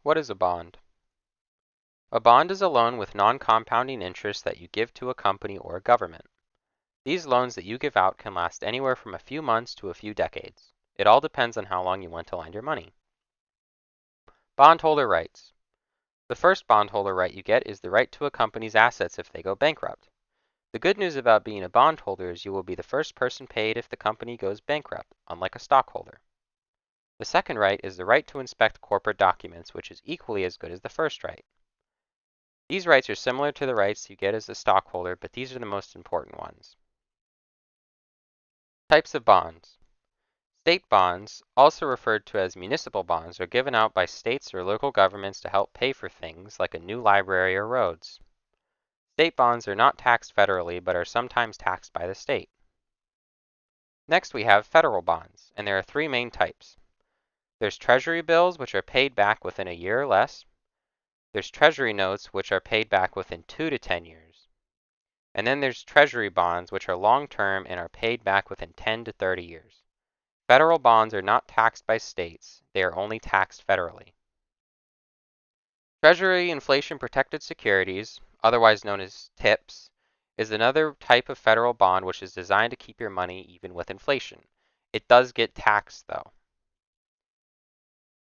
What is a bond? A bond is a loan with non-compounding interest that you give to a company or a government. These loans that you give out can last anywhere from a few months to a few decades. It all depends on how long you want to lend your money. Bondholder rights. The first bondholder right you get is the right to a company's assets if they go bankrupt. The good news about being a bondholder is you will be the first person paid if the company goes bankrupt, unlike a stockholder. The second right is the right to inspect corporate documents, which is equally as good as the first right. These rights are similar to the rights you get as a stockholder, but these are the most important ones. Types of bonds. State bonds, also referred to as municipal bonds, are given out by states or local governments to help pay for things like a new library or roads. State bonds are not taxed federally, but are sometimes taxed by the state. Next, we have federal bonds, and there are three main types. There's Treasury bills, which are paid back within a year or less. There's Treasury notes, which are paid back within 2 to 10 years. And then there's Treasury bonds, which are long-term and are paid back within 10 to 30 years. Federal bonds are not taxed by states. They are only taxed federally. Treasury inflation-protected securities, otherwise known as TIPS, is another type of federal bond which is designed to keep your money even with inflation. It does get taxed, though.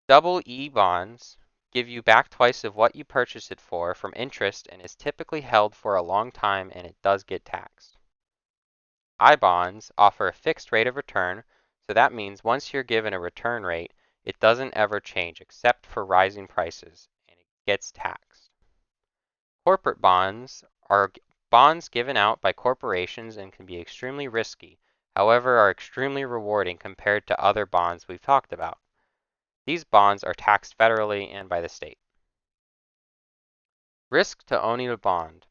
Double E bonds give you back twice of what you purchased it for from interest and is typically held for a long time, and it does get taxed. I bonds offer a fixed rate of return, so that means once you're given a return rate, it doesn't ever change except for rising prices, and it gets taxed. Corporate bonds are bonds given out by corporations and can be extremely risky, however are extremely rewarding compared to other bonds we've talked about. These bonds are taxed federally and by the state. Risk to owning a bond.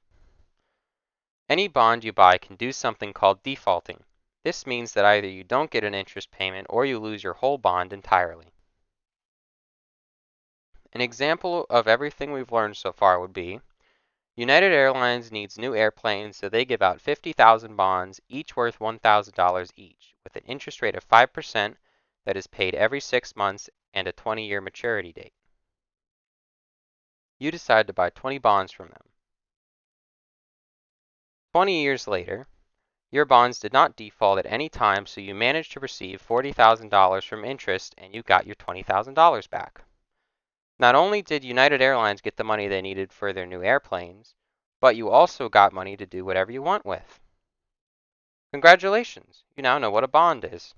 Any bond you buy can do something called defaulting. This means that either you don't get an interest payment or you lose your whole bond entirely. An example of everything we've learned so far would be United Airlines needs new airplanes, so they give out 50,000 bonds, each worth $1,000 each, with an interest rate of 5% that is paid every 6 months and a 20-year maturity date. You decide to buy 20 bonds from them. 20 years later, your bonds did not default at any time, so you managed to receive $40,000 from interest and you got your $20,000 back. Not only did United Airlines get the money they needed for their new airplanes, but you also got money to do whatever you want with. Congratulations! You now know what a bond is.